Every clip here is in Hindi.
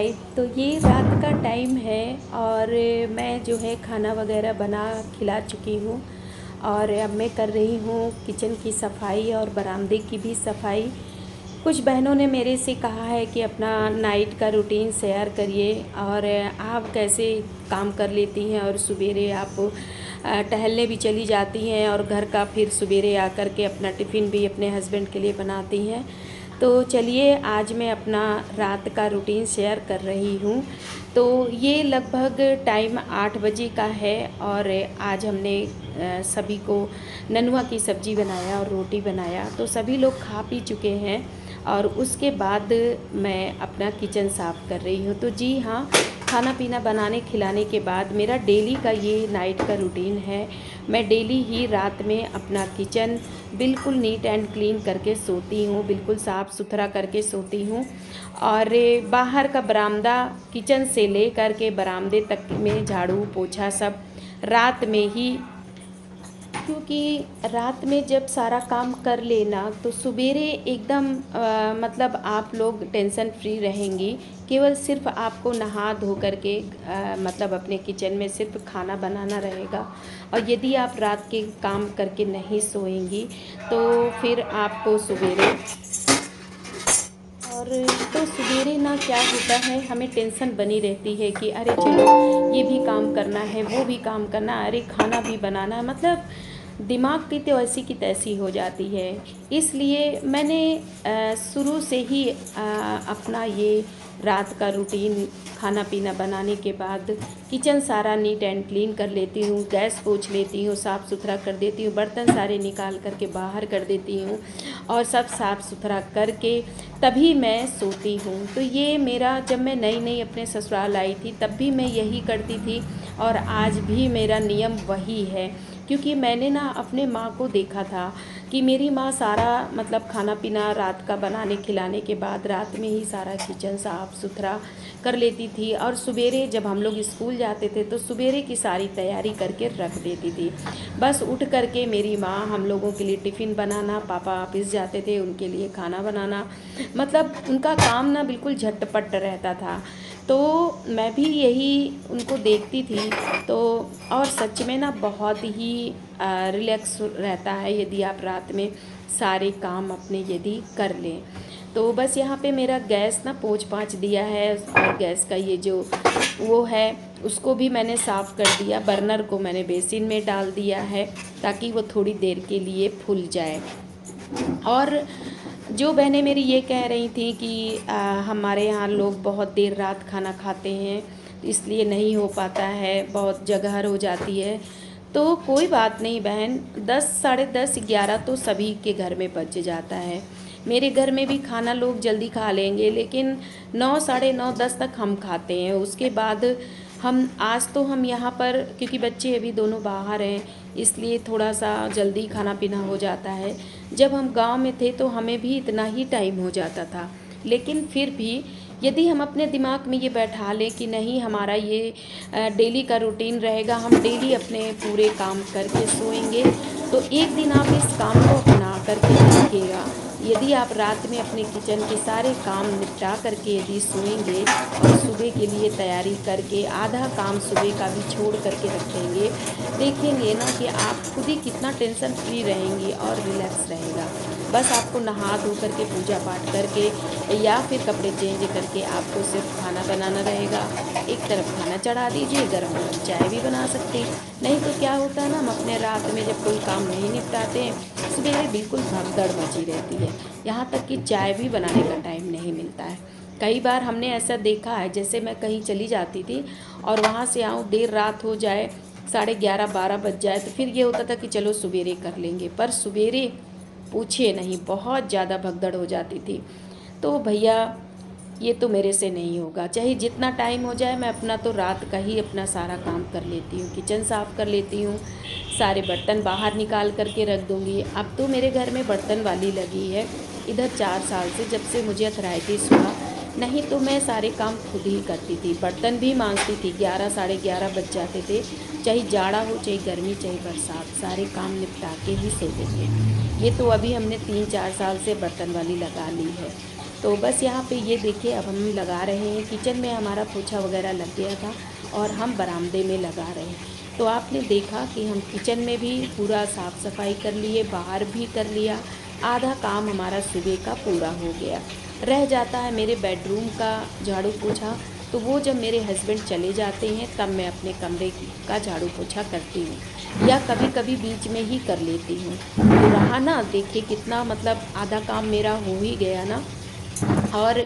हाय। तो ये रात का टाइम है और मैं जो है खाना वगैरह बना खिला चुकी हूँ और अब मैं कर रही हूँ किचन की सफाई और बरामदे की भी सफाई। कुछ बहनों ने मेरे से कहा है कि अपना नाइट का रूटीन शेयर करिए और आप कैसे काम कर लेती हैं और सवेरे आप टहलने भी चली जाती हैं और घर का फिर सवेरे आकर के अपना टिफ़िन भी अपने हस्बैंड के लिए बनाती हैं। तो चलिए आज मैं अपना रात का रूटीन शेयर कर रही हूँ। तो ये लगभग टाइम 8 बजे का है और आज हमने सभी को ननुआ की सब्ज़ी बनाया और रोटी बनाया, तो सभी लोग खा पी चुके हैं और उसके बाद मैं अपना किचन साफ़ कर रही हूँ। तो जी हाँ, खाना पीना बनाने खिलाने के बाद मेरा डेली का ये नाइट का रूटीन है। मैं डेली ही रात में अपना किचन बिल्कुल नीट एंड क्लीन करके सोती हूँ, बिल्कुल साफ़ सुथरा करके सोती हूँ। और बाहर का बरामदा किचन से ले कर के बरामदे तक में झाड़ू पोछा सब रात में ही, क्योंकि रात में जब सारा काम कर लेना तो सवेरे एकदम मतलब आप लोग टेंशन फ्री रहेंगी। केवल सिर्फ आपको नहा धो करके मतलब अपने किचन में सिर्फ खाना बनाना रहेगा। और यदि आप रात के काम करके नहीं सोएंगी तो फिर आपको सवेरे और तो सवेरे ना क्या होता है, हमें टेंशन बनी रहती है कि अरे चलो ये भी काम करना है, वो भी काम करना है, अरे खाना भी बनाना है, मतलब दिमाग की तो ऐसी की तैसी हो जाती है। इसलिए मैंने शुरू से ही अपना ये रात का रूटीन खाना पीना बनाने के बाद किचन सारा नीट एंड क्लीन कर लेती हूँ, गैस पोंछ लेती हूँ, साफ़ सुथरा कर देती हूँ, बर्तन सारे निकाल करके बाहर कर देती हूँ और सब साफ़ सुथरा करके तभी मैं सोती हूँ। तो ये मेरा, जब मैं नई नई अपने ससुराल आई थी तब भी मैं यही करती थी और आज भी मेरा नियम वही है। क्योंकि मैंने ना अपने माँ को देखा था कि मेरी माँ सारा मतलब खाना पीना रात का बनाने खिलाने के बाद रात में ही सारा किचन साफ़ सुथरा कर लेती थी और सवेरे जब हम लोग स्कूल जाते थे तो सवेरे की सारी तैयारी करके रख देती थी। बस उठ करके मेरी माँ हम लोगों के लिए टिफ़िन बनाना, पापा ऑफिस जाते थे उनके लिए खाना बनाना, मतलब उनका काम ना बिल्कुल झटपट रहता था। तो मैं भी यही उनको देखती थी। तो और सच में ना बहुत ही रिलैक्स रहता है यदि आप रात में सारे काम अपने यदि कर लें। तो बस यहाँ पे मेरा गैस ना पोंछ पाँच दिया है और गैस का ये जो वो है उसको भी मैंने साफ़ कर दिया। बर्नर को मैंने बेसिन में डाल दिया है ताकि वो थोड़ी देर के लिए फूल जाए। और जो बहनें मेरी ये कह रही थी कि हमारे यहाँ लोग बहुत देर रात खाना खाते हैं इसलिए नहीं हो पाता है, बहुत जगहर हो जाती है। तो कोई बात नहीं बहन, 10 साढ़े 10 11 तो सभी के घर में बच जाता है। मेरे घर में भी खाना लोग जल्दी खा लेंगे लेकिन 9 साढ़े 9 10 तक हम खाते हैं। उसके बाद हम आज तो हम यहाँ पर, क्योंकि बच्चे अभी दोनों बाहर हैं इसलिए थोड़ा सा जल्दी खाना पीना हो जाता है। जब हम गांव में थे तो हमें भी इतना ही टाइम हो जाता था, लेकिन फिर भी यदि हम अपने दिमाग में ये बैठा लें कि नहीं हमारा ये डेली का रूटीन रहेगा, हम डेली अपने पूरे काम करके सोएंगे, तो एक दिन आप इस काम को अपना करके देखिएगा। यदि आप रात में अपने किचन के सारे काम निपटा करके यदि सोएंगे और सुबह के लिए तैयारी करके आधा काम सुबह का भी छोड़ करके रखेंगे, देखेंगे ना कि आप खुद ही कितना टेंशन फ्री रहेंगी और रिलैक्स रहेगा। बस आपको नहा धो करके पूजा पाठ करके या फिर कपड़े चेंज करके आपको सिर्फ खाना बनाना रहेगा। एक तरफ खाना चढ़ा दीजिए, गरम गरम चाय भी बना सकते हैं। नहीं तो क्या होता है ना, हम अपने रात में जब कोई काम नहीं निपटाते हैं सवेरे बिल्कुल भगदड़ मची रहती है, यहाँ तक कि चाय भी बनाने का टाइम नहीं मिलता है। कई बार हमने ऐसा देखा है, जैसे मैं कहीं चली जाती थी और वहाँ से आऊँ देर रात हो जाए, साढ़े 11 12 बज जाए, तो फिर ये होता था कि चलो सवेरे कर लेंगे, पर सवेरे पूछिए नहीं बहुत ज़्यादा भगदड़ हो जाती थी। तो भैया ये तो मेरे से नहीं होगा, चाहे जितना टाइम हो जाए मैं अपना तो रात का ही अपना सारा काम कर लेती हूँ, किचन साफ़ कर लेती हूँ, सारे बर्तन बाहर निकाल करके रख दूँगी। अब तो मेरे घर में बर्तन वाली लगी है इधर 4 साल से, जब से मुझे अर्थराइटिस हुआ। नहीं तो मैं सारे काम खुद ही करती थी, बर्तन भी मांजती थी। 11 साढ़े 11 बज जाते थे, चाहे जाड़ा हो चाहे गर्मी चाहे बरसात, सारे काम निपटा के ही सोते थे। ये तो अभी हमने 3 4 साल से बर्तन वाली लगा ली है। तो बस यहाँ पे ये देखिए अब हम लगा रहे हैं। किचन में हमारा पोछा वगैरह लग गया था और हम बरामदे में लगा रहे हैं। तो आपने देखा कि हम किचन में भी पूरा साफ़ सफाई कर लिए, बाहर भी कर लिया। आधा काम हमारा सुबह का पूरा हो गया। रह जाता है मेरे बेडरूम का झाड़ू पोछा, तो वो जब मेरे हस्बैंड चले जाते हैं तब मैं अपने कमरे का झाड़ू पोछा करती हूँ, या कभी कभी बीच में ही कर लेती हूँ। तो रहा ना, देखिए कितना मतलब आधा काम मेरा हो ही गया ना। और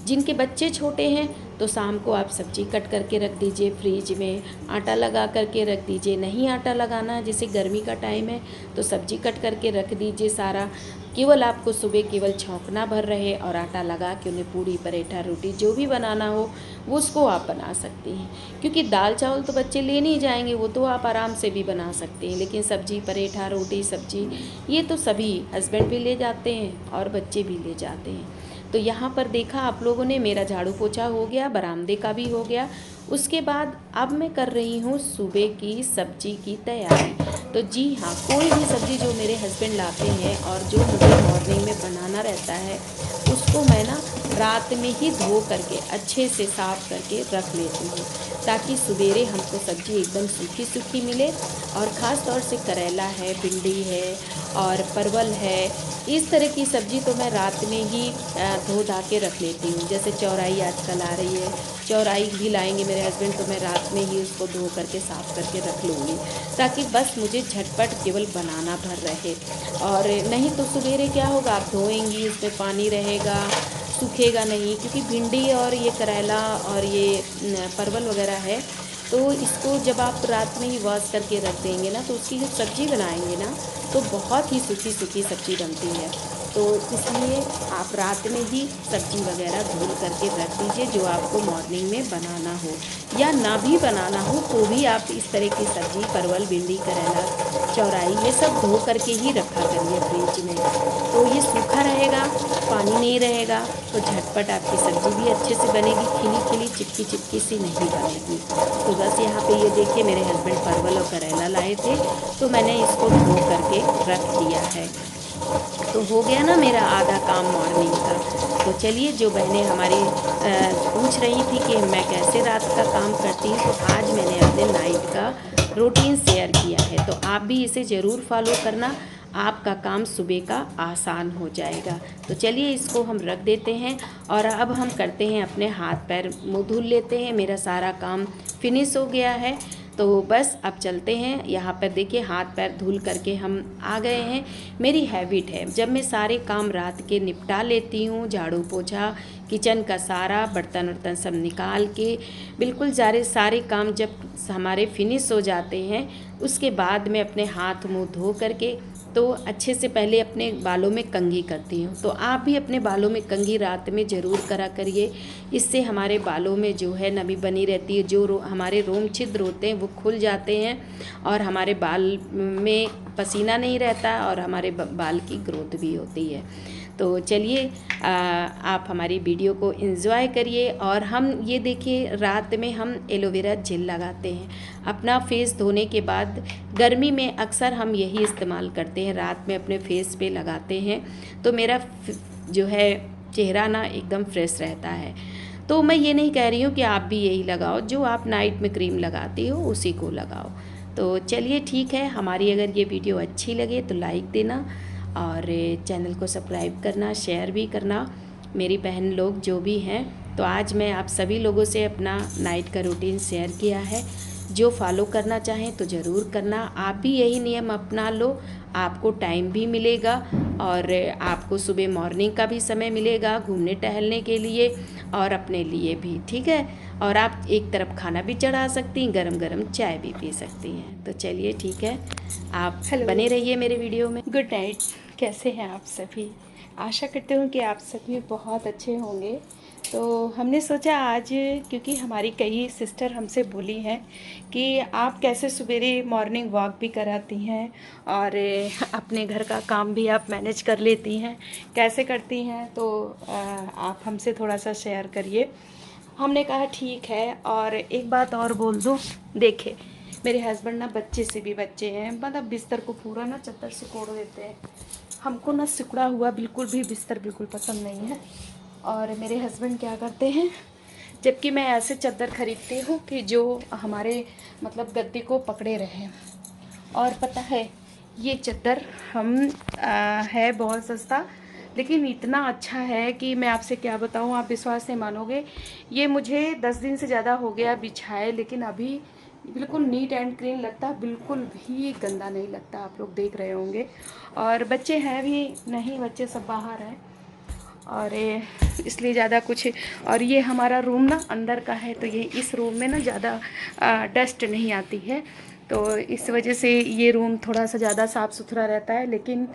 जिनके बच्चे छोटे हैं तो शाम को आप सब्जी कट करके रख दीजिए फ्रिज में, आटा लगा करके रख दीजिए। नहीं आटा लगाना, जैसे गर्मी का टाइम है तो सब्जी कट करके रख दीजिए सारा। केवल आपको सुबह केवल छौंकना भर रहे और आटा लगा के उन्हें पूड़ी पराठा रोटी जो भी बनाना हो वो उसको आप बना सकती हैं। क्योंकि दाल चावल तो बच्चे ले नहीं जाएंगे, वो तो आप आराम से भी बना सकते हैं। लेकिन सब्जी पराठा रोटी सब्जी ये तो सभी हस्बैंड भी ले जाते हैं और बच्चे भी ले जाते हैं। तो यहाँ पर देखा आप लोगों ने, मेरा झाड़ू पोछा हो गया, बरामदे का भी हो गया। उसके बाद अब मैं कर रही हूँ सुबह की सब्जी की तैयारी। तो जी हाँ, कोई भी सब्ज़ी जो मेरे हस्बैंड लाते हैं और जो मुझे मॉर्निंग में बनाना रहता है उसको मैं ना रात में ही धो करके अच्छे से साफ़ करके रख लेती हूँ, ताकि सवेरे हमको सब्ज़ी एकदम सूखी सूखी मिले। और ख़ास तौर से करेला है, भिंडी है और परवल है, इस तरह की सब्ज़ी तो मैं रात में ही धो धा के रख लेती हूँ। जैसे चौराई आजकल आ रही है, चौराई भी लाएंगे मेरे हस्बैंड, तो मैं रात में ही उसको धो करके साफ़ करके रख लूँगी, ताकि बस मुझे झटपट केवल बनाना भर रहे। और नहीं तो सवेरे क्या होगा, आप धोएंगी उसमें पानी रहेगा, सूखेगा नहीं। क्योंकि भिंडी और ये करेला और ये परवल वगैरह है, तो इसको जब आप रात में ही वॉश करके रख देंगे ना, तो उसकी जो सब्ज़ी बनाएंगे ना तो बहुत ही सूखी सूखी सब्ज़ी बनती है। तो इसलिए आप रात में ही सब्ज़ी वगैरह धुल करके रख दीजिए, जो आपको मॉर्निंग में बनाना हो। या ना भी बनाना हो तो भी आप इस तरह की सब्ज़ी परवल भिंडी करेला चौराई ये सब धो करके ही रखा करिए फ्रिज में। तो ये सूखा रहेगा, पानी नहीं रहेगा, तो झटपट आपकी सब्ज़ी भी अच्छे से बनेगी, खिली खिली चिपकी चिपकी सी नहीं बनेगी। तो बस यहाँ पे ये देखिए मेरे हस्बैंड परवल और करेला लाए थे, तो मैंने इसको धो करके रख दिया है। तो हो गया ना मेरा आधा काम मॉर्निंग का। तो चलिए, जो बहनें हमारी पूछ रही थी कि मैं कैसे रात का काम करती हूँ, तो आज मैंने अपने नाइट का रूटीन शेयर किया है। तो आप भी इसे ज़रूर फॉलो करना, आपका काम सुबह का आसान हो जाएगा। तो चलिए इसको हम रख देते हैं और अब हम करते हैं अपने हाथ पैर मुँह धुल लेते हैं। मेरा सारा काम फिनिश हो गया है, तो बस अब चलते हैं। यहाँ पर देखिए हाथ पैर धुल करके हम आ गए हैं। मेरी हैबिट है, जब मैं सारे काम रात के निपटा लेती हूँ, झाड़ू पोछा किचन का सारा बर्तन वर्तन सब निकाल के बिल्कुल सारे काम जब हमारे फिनिश हो जाते हैं, उसके बाद मैं अपने हाथ मुंह धो करके तो अच्छे से पहले अपने बालों में कंघी करती हूँ। तो आप भी अपने बालों में कंघी रात में ज़रूर करा करिए। इससे हमारे बालों में जो है नमी बनी रहती है, जो हमारे रोम छिद्र होते हैं वो खुल जाते हैं और हमारे बाल में पसीना नहीं रहता और हमारे बाल की ग्रोथ भी होती है। तो चलिए आप हमारी वीडियो को एंजॉय करिए। और हम ये देखिए रात में हम एलोवेरा जेल लगाते हैं अपना फेस धोने के बाद। गर्मी में अक्सर हम यही इस्तेमाल करते हैं, रात में अपने फेस पे लगाते हैं, तो मेरा जो है चेहरा ना एकदम फ्रेश रहता है। तो मैं ये नहीं कह रही हूँ कि आप भी यही लगाओ, जो आप नाइट में क्रीम लगाती हो उसी को लगाओ। तो चलिए ठीक है, हमारी अगर ये वीडियो अच्छी लगे तो लाइक देना और चैनल को सब्सक्राइब करना, शेयर भी करना मेरी बहन लोग जो भी हैं। तो आज मैं आप सभी लोगों से अपना नाइट का रूटीन शेयर किया है, जो फॉलो करना चाहें तो ज़रूर करना। आप भी यही नियम अपना लो, आपको टाइम भी मिलेगा और आपको सुबह मॉर्निंग का भी समय मिलेगा घूमने टहलने के लिए और अपने लिए भी, ठीक है। और आप एक तरफ खाना भी चढ़ा सकती हैं, गरम गरम चाय भी पी सकती हैं। तो चलिए ठीक है, आप बने रहिए मेरे वीडियो में। Good night. कैसे हैं आप सभी? आशा करते हूँ कि आप सभी बहुत अच्छे होंगे। तो हमने सोचा आज, क्योंकि हमारी कई सिस्टर हमसे बोली हैं कि आप कैसे सवेरे मॉर्निंग वॉक भी कराती हैं और अपने घर का काम भी आप मैनेज कर लेती हैं, कैसे करती हैं, तो आप हमसे थोड़ा सा शेयर करिए। हमने कहा ठीक है। और एक बात और बोल दूँ, देखे मेरे हस्बैंड ना बच्चे से भी बच्चे हैं, मतलब बिस्तर को पूरा ना चद्दर से कोड़ देते हैं। हमको ना सिकुड़ा हुआ बिल्कुल भी बिस्तर बिल्कुल पसंद नहीं है। और मेरे हस्बैंड क्या करते हैं, जबकि मैं ऐसे चादर खरीदती हूँ कि जो हमारे मतलब गद्दे को पकड़े रहे। और पता है ये चादर है बहुत सस्ता, लेकिन इतना अच्छा है कि मैं आपसे क्या बताऊँ, आप विश्वास नहीं मानोगे। ये मुझे 10 दिन से ज़्यादा हो गया बिछाए, लेकिन अभी बिल्कुल नीट एंड क्लीन लगता है, बिल्कुल भी गंदा नहीं लगता। आप लोग देख रहे होंगे। और बच्चे हैं भी नहीं, बच्चे सब बाहर हैं और इसलिए ज़्यादा कुछ। और ये हमारा रूम ना अंदर का है, तो ये इस रूम में ना ज़्यादा डस्ट नहीं आती है, तो इस वजह से ये रूम थोड़ा सा ज़्यादा साफ़ सुथरा रहता है। लेकिन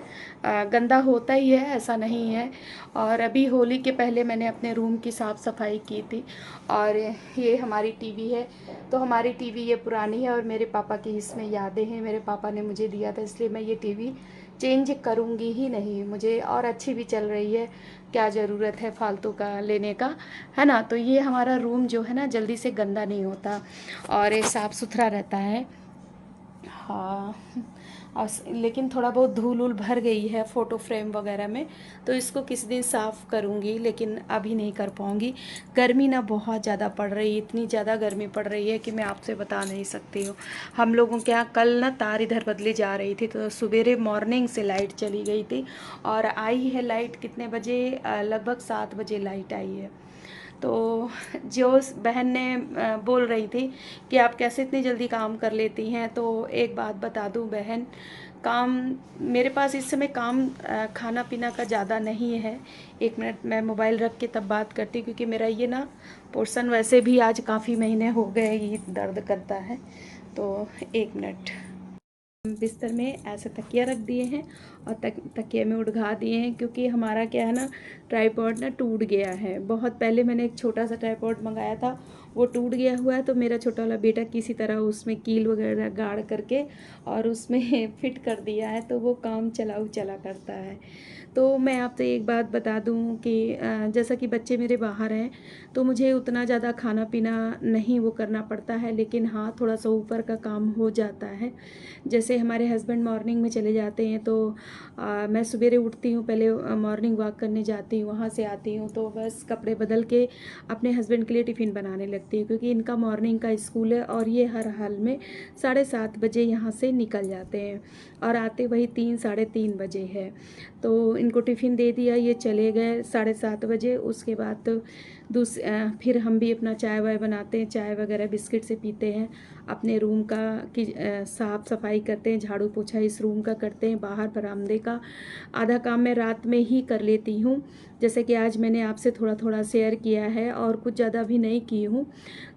गंदा होता ही है, ऐसा नहीं है। और अभी होली के पहले मैंने अपने रूम की साफ़ सफाई की थी। और ये हमारी टीवी है, तो हमारी टीवी ये पुरानी है और मेरे पापा की इसमें यादें हैं, मेरे पापा ने मुझे दिया था, इसलिए मैं ये टीवी चेंज करूँगी ही नहीं। मुझे और अच्छी भी चल रही है, क्या ज़रूरत है फालतू का लेने का, है ना। तो ये हमारा रूम जो है ना जल्दी से गंदा नहीं होता और ये साफ़ सुथरा रहता है। हाँ, और लेकिन थोड़ा बहुत धूल उल भर गई है फ़ोटो फ्रेम वगैरह में, तो इसको किसी दिन साफ़ करूँगी, लेकिन अभी नहीं कर पाऊँगी। गर्मी ना बहुत ज़्यादा पड़ रही है, इतनी ज़्यादा गर्मी पड़ रही है कि मैं आपसे बता नहीं सकती हूँ। हम लोगों के यहाँ कल ना तार इधर बदली जा रही थी, तो सवेरे मॉर्निंग से लाइट चली गई थी और आई है लाइट कितने बजे, लगभग 7 बजे लाइट आई है। तो जो उस बहन ने बोल रही थी कि आप कैसे इतनी जल्दी काम कर लेती हैं, तो एक बात बता दूं बहन, काम मेरे पास इस समय काम खाना पीना का ज़्यादा नहीं है। 1 मिनट मैं मोबाइल रख के तब बात करती, क्योंकि मेरा ये ना पोर्सन वैसे भी आज काफ़ी महीने हो गए ये दर्द करता है। तो 1 मिनट। बिस्तर में ऐसे तकिया रख दिए हैं और तकिए में उड़घा दिए हैं, क्योंकि हमारा क्या है ना, ट्राइपॉड ना टूट गया है। बहुत पहले मैंने एक छोटा सा ट्राइपॉड मंगाया था, वो टूट गया हुआ है, तो मेरा छोटा वाला बेटा किसी तरह उसमें कील वगैरह गाड़ करके और उसमें फिट कर दिया है, तो वो काम चलाऊ चला करता है। तो मैं आपसे एक बात बता दूं कि जैसा कि बच्चे मेरे बाहर हैं, तो मुझे उतना ज़्यादा खाना पीना नहीं वो करना पड़ता है, लेकिन हाँ थोड़ा सा ऊपर का काम हो जाता है। जैसे हमारे हस्बैंड मॉर्निंग में चले जाते हैं, तो मैं सवेरे उठती हूँ, पहले मॉर्निंग वॉक करने जाती हूँ, वहाँ से आती हूँ तो बस कपड़े बदल के अपने हस्बैंड के लिए टिफ़िन बनाने लगती हूँ, क्योंकि इनका मॉर्निंग का स्कूल है और ये हर हाल में 7:30 बजे यहाँ से निकल जाते हैं और आते वही 3 साढ़े 3 बजे है। तो इनको टिफ़िन दे दिया, ये चले गए 7:30 बजे। उसके बाद तो फिर हम भी अपना चाय वाय बनाते हैं, चाय वगैरह बिस्किट से पीते हैं, अपने रूम का की साफ़ सफाई करते हैं, झाड़ू पोछा इस रूम का करते हैं, बाहर बरामदे का आधा काम मैं रात में ही कर लेती हूँ, जैसे कि आज मैंने आपसे थोड़ा थोड़ा शेयर किया है और कुछ ज़्यादा भी नहीं की हूँ।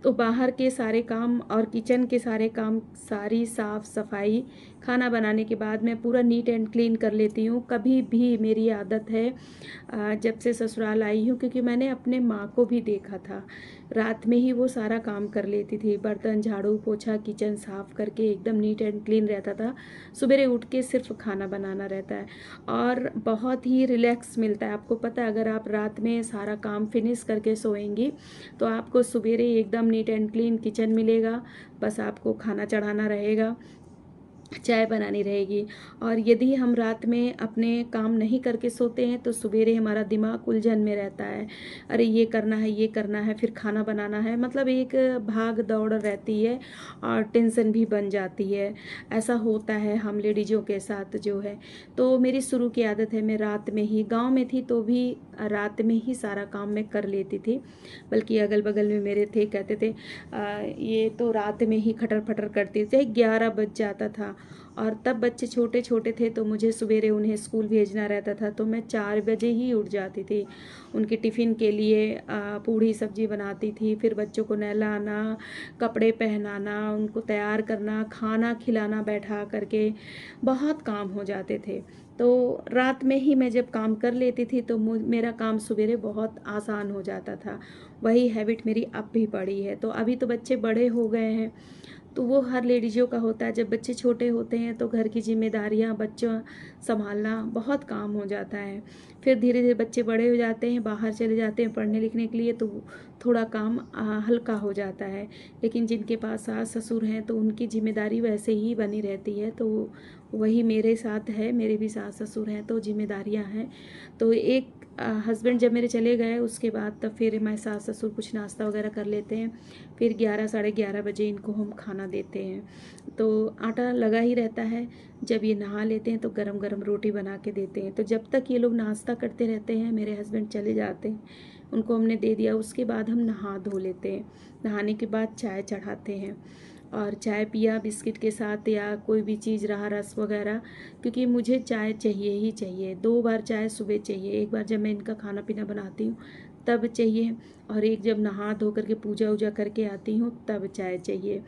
तो बाहर के सारे काम और किचन के सारे काम, सारी साफ़ सफाई खाना बनाने के बाद मैं पूरा नीट एंड क्लीन कर लेती हूँ। कभी भी मेरी आदत है, जब से ससुराल आई हूँ, क्योंकि मैंने अपने माँ को भी देखा था, रात में ही वो सारा काम कर लेती थी, बर्तन झाड़ू पोछा किचन साफ़ करके एकदम नीट एंड क्लीन रहता था। सुबह उठ के सिर्फ खाना बनाना रहता है और बहुत ही रिलैक्स मिलता है। आपको पता है, अगर आप रात में सारा काम फिनिश करके सोएंगी तो आपको सुबह एकदम नीट एंड क्लीन किचन मिलेगा, बस आपको खाना चढ़ाना रहेगा, चाय बनानी रहेगी। और यदि हम रात में अपने काम नहीं करके सोते हैं तो सवेरे हमारा दिमाग उलझन में रहता है, अरे ये करना है ये करना है, फिर खाना बनाना है, मतलब एक भाग दौड़ रहती है और टेंशन भी बन जाती है। ऐसा होता है हम लेडीज़ों के साथ जो है। तो मेरी शुरू की आदत है, मैं रात में ही, गांव में थी तो भी रात में ही सारा काम मैं कर लेती थी, बल्कि अगल बगल में मेरे थे, कहते थे ये तो रात में ही खटर फटर करती थी, 11 बज जाता था। और तब बच्चे छोटे छोटे थे तो मुझे सवेरे उन्हें स्कूल भेजना रहता था, तो मैं 4 बजे ही उठ जाती थी, उनके टिफ़िन के लिए पूड़ी सब्जी बनाती थी, फिर बच्चों को नहलाना, कपड़े पहनाना, उनको तैयार करना, खाना खिलाना बैठा करके, बहुत काम हो जाते थे। तो रात में ही मैं जब काम कर लेती थी तो मेरा काम सवेरे बहुत आसान हो जाता था। वही हैबिट मेरी अब भी पड़ी है। तो अभी तो बच्चे बड़े हो गए हैं, तो वो हर लेडीज़ों का होता है, जब बच्चे छोटे होते हैं तो घर की जिम्मेदारियां, बच्चों संभालना बहुत काम हो जाता है। फिर धीरे धीरे बच्चे बड़े हो जाते हैं, बाहर चले जाते हैं पढ़ने लिखने के लिए, तो थोड़ा काम हल्का हो जाता है। लेकिन जिनके पास सास ससुर हैं तो उनकी जिम्मेदारी वैसे ही बनी रहती है। तो वही मेरे साथ है, मेरे भी सास ससुर हैं तो जिम्मेदारियां हैं। तो एक हस्बैंड जब मेरे चले गए उसके बाद तब फिर मैं सास ससुर कुछ नाश्ता वगैरह कर लेते हैं, फिर 11 साढ़े 11 बजे इनको हम खाना देते हैं। तो आटा लगा ही रहता है, जब ये नहा लेते हैं तो गरम गरम रोटी बना के देते हैं। तो जब तक ये लोग नाश्ता करते रहते हैं, मेरे हस्बैंड चले जाते हैं, उनको हमने दे दिया, उसके बाद हम नहा धो लेते हैं। नहाने के बाद चाय चढ़ाते हैं और चाय पिया बिस्किट के साथ या कोई भी चीज़ रहा रस वगैरह, क्योंकि मुझे चाय चाहिए ही चाहिए। 2 बार चाय सुबह चाहिए, एक बार जब मैं इनका खाना पीना बनाती हूँ तब चाहिए, और एक जब नहा धो करके पूजा वूजा करके आती हूँ तब चाय चाहिए।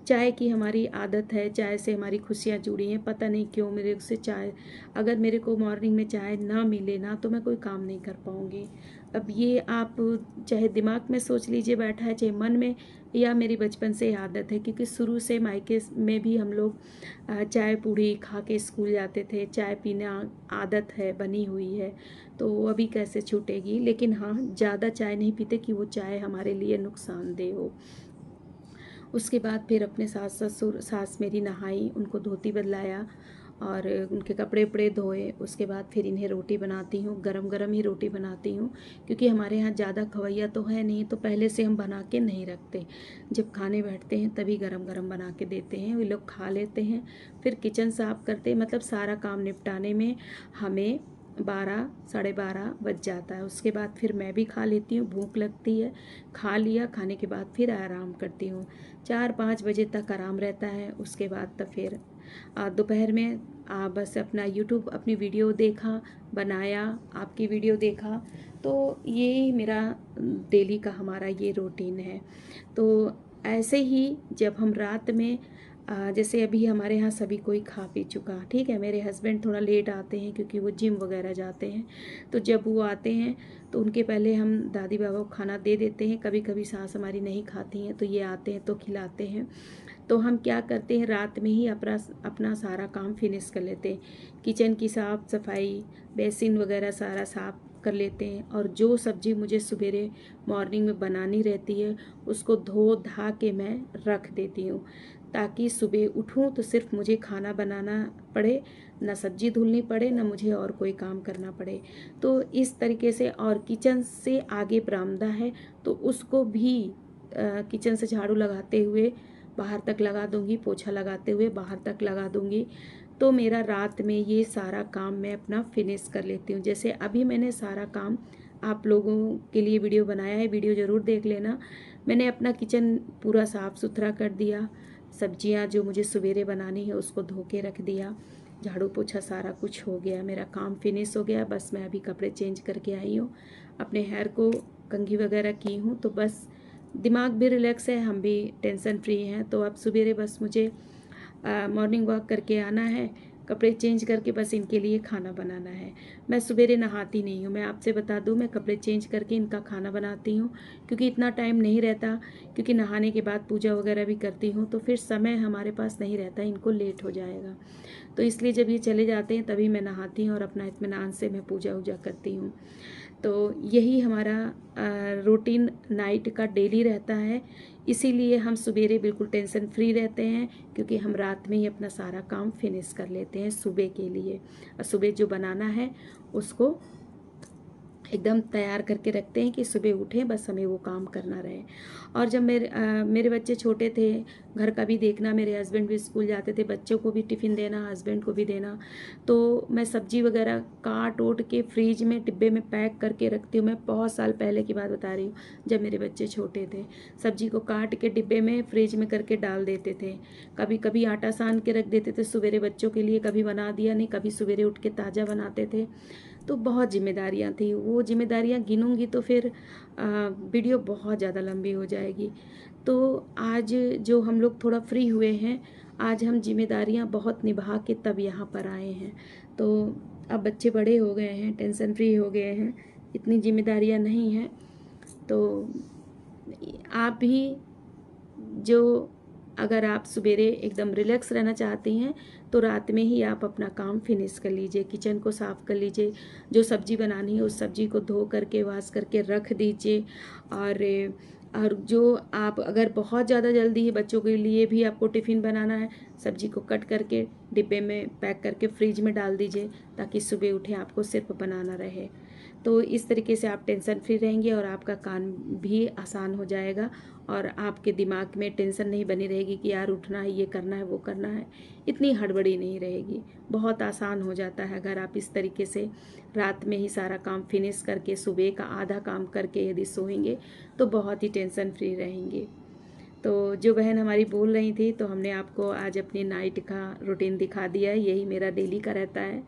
चाय की हमारी आदत है, चाय से हमारी खुशियाँ जुड़ी हैं, पता नहीं क्यों मेरे से चाय, अगर मेरे को मॉर्निंग में चाय ना मिले ना तो मैं कोई काम नहीं कर पाऊँगी। अब ये आप चाहे दिमाग में सोच लीजिए बैठा है, चाहे मन में, या मेरी बचपन से आदत है, क्योंकि शुरू से मायके में भी हम लोग चाय पूड़ी खा के स्कूल जाते थे। चाय पीना आदत है, बनी हुई है, तो वो अभी कैसे छूटेगी। लेकिन हाँ, ज़्यादा चाय नहीं पीते कि वो चाय हमारे लिए नुकसानदेह हो। उसके बाद फिर अपने सास ससुर, सास मेरी नहाई, उनको धोती बदलाया और उनके कपड़े उपड़े धोए। उसके बाद फिर इन्हें रोटी बनाती हूँ, गरम गरम ही रोटी बनाती हूँ, क्योंकि हमारे यहाँ ज़्यादा खवैया तो है नहीं, तो पहले से हम बना के नहीं रखते। जब खाने बैठते हैं तभी गरम गरम बना के देते हैं, वे लोग खा लेते हैं। फिर किचन साफ़ करते, मतलब सारा काम निपटाने में हमें 12 साढ़े 12 बज जाता है। उसके बाद फिर मैं भी खा लेती हूँ, भूख लगती है, खा लिया, खाने के बाद फिर आराम करती हूँ। 4-5 बजे तक आराम रहता है। उसके बाद तो फिर दोपहर में बस अपना यूट्यूब अपनी वीडियो देखा, बनाया, आपकी वीडियो देखा। तो ये मेरा डेली का हमारा ये रूटीन है। तो ऐसे ही जब हम रात में जैसे अभी हमारे यहाँ सभी कोई खा पी चुका, ठीक है, मेरे हस्बैंड थोड़ा लेट आते हैं क्योंकि वो जिम वगैरह जाते हैं। तो जब वो आते हैं तो उनके पहले हम दादी बाबा को खाना दे देते हैं। कभी कभी सास हमारी नहीं खाती हैं तो ये आते हैं तो खिलाते हैं। तो हम क्या करते हैं, रात में ही अपना सारा काम फिनिश कर लेते हैं। किचन की साफ़ सफाई, बेसिन वगैरह सारा साफ़ कर लेते हैं, और जो सब्ज़ी मुझे सवेरे मॉर्निंग में बनानी रहती है उसको धो धा के मैं रख देती हूँ, ताकि सुबह उठूँ तो सिर्फ मुझे खाना बनाना पड़े, ना सब्जी धुलनी पड़े, ना मुझे और कोई काम करना पड़े। तो इस तरीके से, और किचन से आगे बरामदा है तो उसको भी किचन से झाड़ू लगाते हुए बाहर तक लगा दूंगी, पोछा लगाते हुए बाहर तक लगा दूंगी। तो मेरा रात में ये सारा काम मैं अपना फिनिश कर लेती हूँ। जैसे अभी मैंने सारा काम आप लोगों के लिए वीडियो बनाया है, वीडियो ज़रूर देख लेना। मैंने अपना किचन पूरा साफ़ सुथरा कर दिया, सब्जियां जो मुझे सवेरे बनानी है उसको धो के रख दिया, झाड़ू पोछा सारा कुछ हो गया, मेरा काम फिनिश हो गया। बस मैं अभी कपड़े चेंज करके आई हूँ, अपने हेयर को कंघी वगैरह की हूँ, तो बस दिमाग भी रिलैक्स है, हम भी टेंशन फ्री हैं। तो अब सवेरे बस मुझे मॉर्निंग वॉक करके आना है, कपड़े चेंज करके बस इनके लिए खाना बनाना है। मैं सवेरे नहाती नहीं हूँ, मैं आपसे बता दूँ, मैं कपड़े चेंज करके इनका खाना बनाती हूँ, क्योंकि इतना टाइम नहीं रहता, क्योंकि नहाने के बाद पूजा वगैरह भी करती हूँ तो फिर समय हमारे पास नहीं रहता, इनको लेट हो जाएगा। तो इसलिए जब ये चले जाते हैं तभी मैं नहाती हूँ और अपना इत्मीनान से मैं पूजा वूजा करती हूँ। तो यही हमारा रूटीन नाइट का डेली रहता है। इसीलिए हम सवेरे बिल्कुल टेंशन फ्री रहते हैं, क्योंकि हम रात में ही अपना सारा काम फिनिश कर लेते हैं सुबह के लिए। और सुबह जो बनाना है उसको एकदम तैयार करके रखते हैं कि सुबह उठें बस हमें वो काम करना रहे। और जब मेरे बच्चे छोटे थे, घर का भी देखना, मेरे हस्बैंड भी स्कूल जाते थे, बच्चों को भी टिफ़िन देना, हस्बैंड को भी देना, तो मैं सब्जी वगैरह काट ओट के फ्रिज में डिब्बे में पैक करके रखती हूँ। मैं बहुत साल पहले की बात बता रही हूँ, जब मेरे बच्चे छोटे थे, सब्जी को काट के डिब्बे में फ्रिज में करके डाल देते थे। कभी कभी आटा सान के रख देते थे सवेरे बच्चों के लिए, कभी बना दिया, नहीं कभी सवेरे उठ के ताज़ा बनाते थे। तो बहुत जिम्मेदारियां थी, वो जिम्मेदारियां गिनूंगी तो फिर वीडियो बहुत ज़्यादा लंबी हो जाएगी। तो आज जो हम लोग थोड़ा फ्री हुए हैं, आज हम जिम्मेदारियां बहुत निभा के तब यहाँ पर आए हैं। तो अब बच्चे बड़े हो गए हैं, टेंशन फ्री हो गए हैं, इतनी जिम्मेदारियां नहीं हैं। तो आप भी जो, अगर आप सवेरे एकदम रिलैक्स रहना चाहती हैं तो रात में ही आप अपना काम फिनिश कर लीजिए, किचन को साफ़ कर लीजिए, जो सब्ज़ी बनानी है उस सब्ज़ी को धो करके वाश करके रख दीजिए। और जो आप, अगर बहुत ज़्यादा जल्दी है, बच्चों के लिए भी आपको टिफ़िन बनाना है, सब्ज़ी को कट करके डिब्बे में पैक करके फ्रिज में डाल दीजिए, ताकि सुबह उठे आपको सिर्फ बनाना रहे। तो इस तरीके से आप टेंशन फ्री रहेंगे और आपका काम भी आसान हो जाएगा और आपके दिमाग में टेंशन नहीं बनी रहेगी कि यार उठना है, ये करना है, वो करना है। इतनी हड़बड़ी नहीं रहेगी, बहुत आसान हो जाता है अगर आप इस तरीके से रात में ही सारा काम फिनिश करके सुबह का आधा काम करके यदि सोएंगे तो बहुत ही टेंशन फ्री रहेंगे। तो जो बहन हमारी बोल रही थी, तो हमने आपको आज अपनी नाइट का रूटीन दिखा दिया है। यही मेरा डेली का रहता है।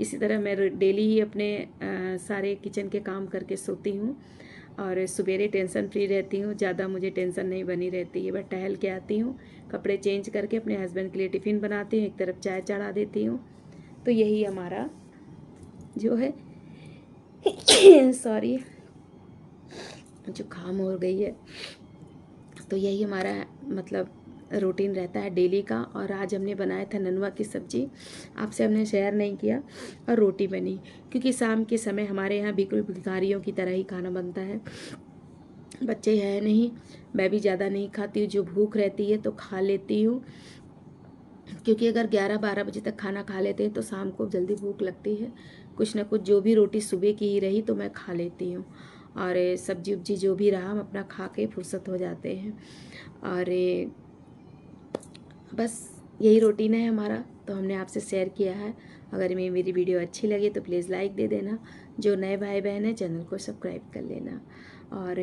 इसी तरह मैं डेली ही अपने सारे किचन के काम करके सोती हूँ और सवेरे टेंशन फ्री रहती हूँ, ज़्यादा मुझे टेंशन नहीं बनी रहती है। बस टहल के आती हूँ, कपड़े चेंज करके अपने हस्बैंड के लिए टिफ़िन बनाती हूँ, एक तरफ चाय चढ़ा देती हूँ। तो यही हमारा जो है सॉरी जुकाम हो गई है। तो यही हमारा मतलब रूटीन रहता है डेली का। और आज हमने बनाया था ननुआ की सब्ज़ी, आपसे हमने शेयर नहीं किया, और रोटी बनी, क्योंकि शाम के समय हमारे यहाँ बिल्कुल भिखारियों की तरह ही खाना बनता है। बच्चे हैं नहीं, मैं भी ज़्यादा नहीं खाती हूँ, जो भूख रहती है तो खा लेती हूँ, क्योंकि अगर 11-12 बजे तक खाना खा लेते हैं तो शाम को जल्दी भूख लगती है। कुछ ना कुछ, जो भी रोटी सुबह की ही रही तो मैं खा लेती हूँ, और सब्जी उब्जी जो भी रहा हम अपना खा के फुर्सत हो जाते हैं। और बस यही रूटीन है हमारा, तो हमने आपसे शेयर किया है। अगर मेरी वीडियो अच्छी लगे तो प्लीज़ लाइक दे देना, जो नए भाई बहन हैं चैनल को सब्सक्राइब कर लेना। और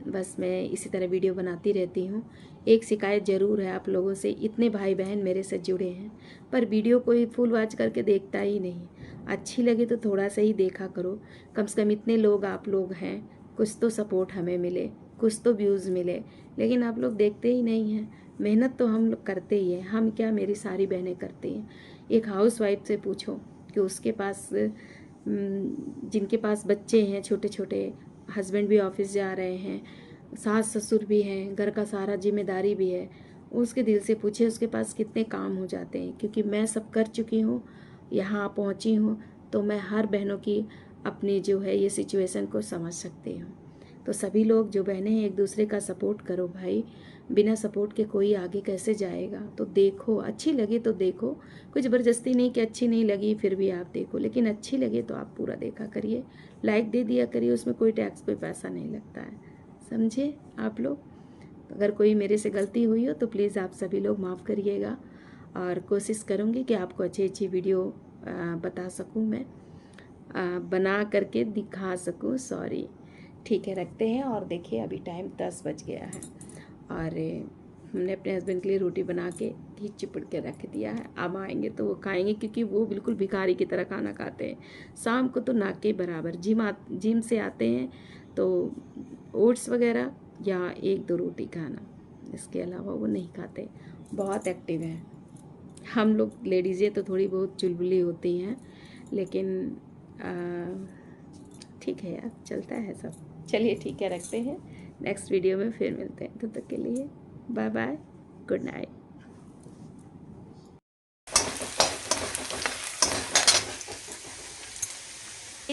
बस मैं इसी तरह वीडियो बनाती रहती हूँ। एक शिकायत ज़रूर है आप लोगों से, इतने भाई बहन मेरे से जुड़े हैं पर वीडियो कोई फुल वॉच करके देखता ही नहीं। अच्छी लगे तो थोड़ा सा ही देखा करो, कम से कम इतने लोग आप लोग हैं, कुछ तो सपोर्ट हमें मिले, कुछ तो व्यूज़ मिले। लेकिन आप लोग देखते ही नहीं हैं। मेहनत तो हम लोग करते ही हैं, हम क्या, मेरी सारी बहनें करती हैं। एक हाउस वाइफ से पूछो कि उसके पास जिनके पास बच्चे हैं छोटे छोटे, हस्बैंड भी ऑफिस जा रहे हैं, सास ससुर भी हैं, घर का सारा जिम्मेदारी भी है, उसके दिल से पूछे उसके पास कितने काम हो जाते हैं। क्योंकि मैं सब कर चुकी हूँ, यहाँ पहुँची हूँ, तो मैं हर बहनों की अपनी जो है ये सिचुएशन को समझ सकती हूँ। तो सभी लोग जो बहनें हैं एक दूसरे का सपोर्ट करो भाई, बिना सपोर्ट के कोई आगे कैसे जाएगा। तो देखो, अच्छी लगे तो देखो, कोई ज़बरदस्ती नहीं कि अच्छी नहीं लगी फिर भी आप देखो, लेकिन अच्छी लगे तो आप पूरा देखा करिए, लाइक दे दिया करिए, उसमें कोई टैक्स कोई पैसा नहीं लगता है, समझे आप लोग। तो अगर कोई मेरे से गलती हुई हो तो प्लीज़ आप सभी लोग माफ़ करिएगा, और कोशिश करूँगी कि आपको अच्छी अच्छी वीडियो बता सकूँ, मैं बना करके दिखा सकूँ। सॉरी, ठीक है, रखते हैं। और देखिए अभी टाइम 10 बज गया है और हमने अपने हस्बैंड के लिए रोटी बना के घी चिपड़ के रख दिया है। अब आएंगे तो वो खाएंगे, क्योंकि वो बिल्कुल भिखारी की तरह खाना खाते हैं। शाम को तो ना के बराबर जिम से आते हैं तो ओट्स वगैरह या 1-2 रोटी खाना, इसके अलावा वो नहीं खाते। बहुत एक्टिव हैं। हम लोग लेडीज़ें तो थोड़ी बहुत चुलबुली होती हैं, लेकिन ठीक है यार, चलता है सब। चलिए ठीक है, रखते हैं, नेक्स्ट वीडियो में फिर मिलते हैं। तब तक के लिए bye bye, good night.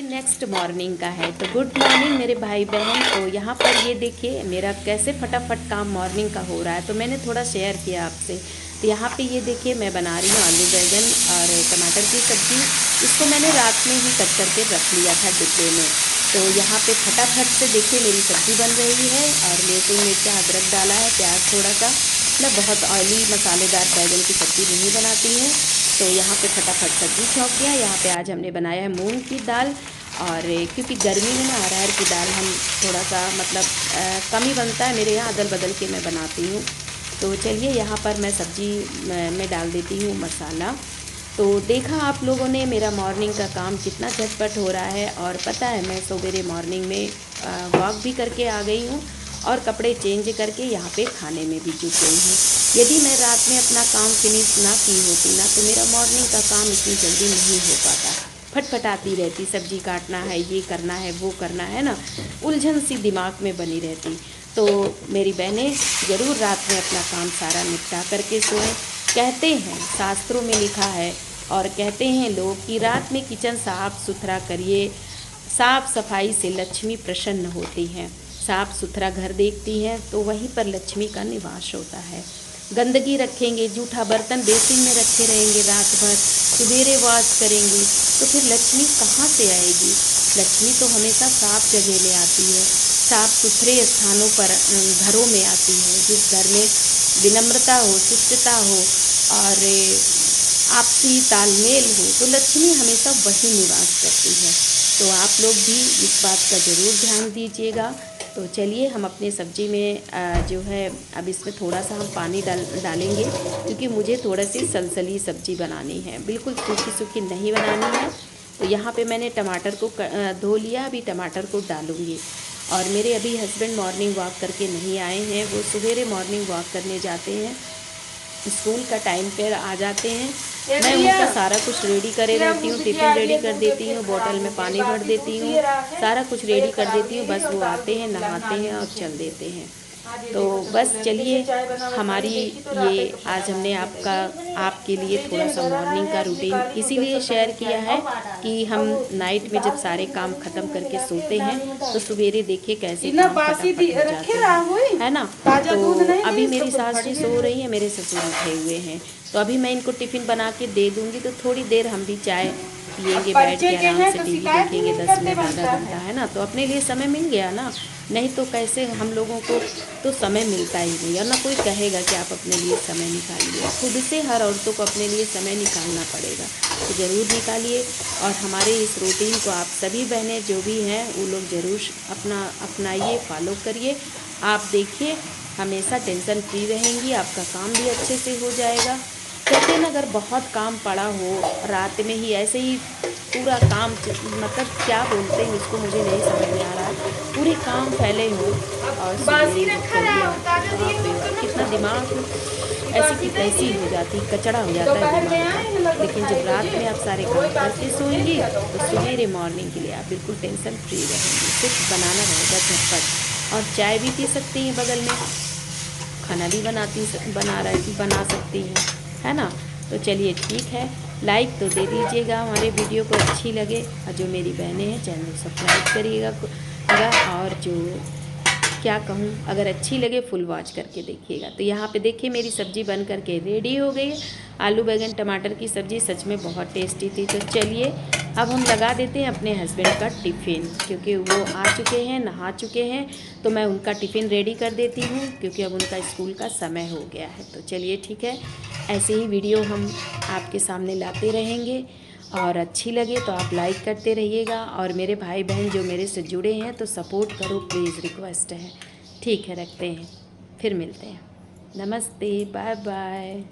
Next morning का है, तो गुड मॉर्निंग मेरे भाई बहन। तो यहाँ पर ये देखिए मेरा कैसे फटाफट काम मॉर्निंग का हो रहा है, तो मैंने थोड़ा शेयर किया आपसे। तो यहाँ पे ये देखिए मैं बना रही हूँ आलू बैंगन और टमाटर की सब्ज़ी। इसको मैंने रात में ही कट करके रख लिया था डिब्बे में। तो यहाँ पे फटाफट से देखिए मेरी सब्ज़ी बन रही है, और लहसुन मिर्चा अदरक डाला है, प्याज थोड़ा सा। मैं बहुत ऑयली मसालेदार बैंगन की सब्ज़ी नहीं बनाती हूँ, तो यहाँ पे फटाफट सब्ज़ी छौंक दिया। यहाँ पे आज हमने बनाया है मूंग की दाल, और क्योंकि गर्मी में ना अरहर की दाल हम थोड़ा सा मतलब कम ही बनता है मेरे यहाँ, अदल बदल के मैं बनाती हूँ। तो चलिए यहाँ पर मैं सब्ज़ी में डाल देती हूँ मसाला। तो देखा आप लोगों ने मेरा मॉर्निंग का काम कितना झटपट हो रहा है। और पता है मैं सवेरे मॉर्निंग में वॉक भी करके आ गई हूँ, और कपड़े चेंज करके यहाँ पे खाने में भी जुट गई हूँ। यदि मैं रात में अपना काम फिनिश ना की होती ना, तो मेरा मॉर्निंग का काम इतनी जल्दी नहीं हो पाता। फटफटाती रहती, सब्जी काटना है, ये करना है, वो करना है ना, उलझन सी दिमाग में बनी रहती। तो मेरी बहनें ज़रूर रात में अपना काम सारा निपटा करके सोएं। कहते हैं, शास्त्रों में लिखा है, और कहते हैं लोग कि रात में किचन साफ़ सुथरा करिए, साफ़ सफाई से लक्ष्मी प्रसन्न होती हैं। साफ़ सुथरा घर देखती हैं तो वहीं पर लक्ष्मी का निवास होता है। गंदगी रखेंगे, जूठा बर्तन बेसिन में रखे रहेंगे रात भर, सवेरे वॉश करेंगे, तो फिर लक्ष्मी कहाँ से आएगी। लक्ष्मी तो हमेशा साफ जगह में आती है, साफ सुथरे स्थानों पर घरों में आती है। जिस घर में विनम्रता हो, शिष्टता हो और आपसी तालमेल हो, तो लक्ष्मी हमेशा वही निवास करती है। तो आप लोग भी इस बात का ज़रूर ध्यान दीजिएगा। तो चलिए हम अपने सब्ज़ी में जो है अब इसमें थोड़ा सा हम पानी डालेंगे, क्योंकि मुझे थोड़ा सी सलसली सब्ज़ी बनानी है, बिल्कुल सूखी सूखी नहीं बनानी है। तो यहाँ पे मैंने टमाटर को धो लिया, अभी टमाटर को डालूँगी। और मेरे अभी हस्बैंड मॉर्निंग वॉक करके नहीं आए हैं, वो सवेरे मॉर्निंग वॉक करने जाते हैं, स्कूल का टाइम पर आ जाते हैं। मैं उनका सारा कुछ रेडी करे रहती हूँ, टिफ़िन रेडी कर देती हूँ, बोतल में पानी भर देती हूँ, सारा कुछ रेडी कर देती हूँ। बस वो आते हैं, नहाते हैं और चल देते हैं। तो बस चलिए, हमारी ये आज हमने आपके लिए थोड़ा सा मॉर्निंग का रूटीन इसीलिए शेयर किया है कि हम नाइट में जब सारे काम ख़त्म करके सोते हैं तो सवेरे देखिए कैसे काम फटाफट हो जाते हैं, है ना। तो अभी मेरी सास जी सो रही है, मेरे ससुर उठे हुए हैं। तो अभी मैं इनको टिफ़िन बना के दे दूँगी, तो थोड़ी देर हम भी चाय पिएंगे, बैठ के आराम से टीवी देखेंगे 10 मिनट आधा घंटा, है ना। तो अपने लिए समय मिल गया ना, नहीं तो कैसे हम लोगों को तो समय मिलता ही नहीं, और ना कोई कहेगा कि आप अपने लिए समय निकालिए। खुद से हर औरतों को अपने लिए समय निकालना पड़ेगा, तो ज़रूर निकालिए। और हमारे इस रूटीन को आप सभी बहनें जो भी हैं वो लोग ज़रूर अपनाइए, फॉलो करिए। आप देखिए हमेशा टेंशन फ्री रहेंगी, आपका काम भी अच्छे से हो जाएगा। कहते हैं ना, अगर बहुत काम पड़ा हो रात में ही ऐसे ही पूरा काम, मतलब क्या बोलते हैं उसको, मुझे नहीं समझ में आ रहा है, पूरे काम फैले हो और कितना दिमाग ऐसी की तैसी हो जाती, कचड़ा हो जाता है दिमाग का। लेकिन जब रात में आप सारे काम करके सोएंगी तो सवेरे मॉर्निंग के लिए आप बिल्कुल टेंशन फ्री रहेंगी। सिर्फ बनाना रहेगा झटपट, और चाय भी पी सकती हैं बगल में, खाना भी बना सकती हैं, है ना। तो चलिए ठीक है, लाइक तो दे दीजिएगा हमारे वीडियो को अच्छी लगे, और जो मेरी बहनें हैं चैनल सब्सक्राइब करिएगा, और जो क्या कहूँ, अगर अच्छी लगे फुल वॉच करके देखिएगा। तो यहाँ पे देखिए मेरी सब्ज़ी बन करके रेडी हो गई है, आलू बैंगन टमाटर की सब्ज़ी सच में बहुत टेस्टी थी। तो चलिए अब हम लगा देते हैं अपने हस्बैंड का टिफ़िन, क्योंकि वो आ चुके हैं, नहा चुके हैं, तो मैं उनका टिफ़िन रेडी कर देती हूँ, क्योंकि अब उनका स्कूल का समय हो गया है। तो चलिए ठीक है, ऐसे ही वीडियो हम आपके सामने लाते रहेंगे, और अच्छी लगे तो आप लाइक करते रहिएगा, और मेरे भाई बहन जो मेरे से जुड़े हैं तो सपोर्ट करो प्लीज़, रिक्वेस्ट है। ठीक है, रखते हैं, फिर मिलते हैं। नमस्ते, बाय बाय।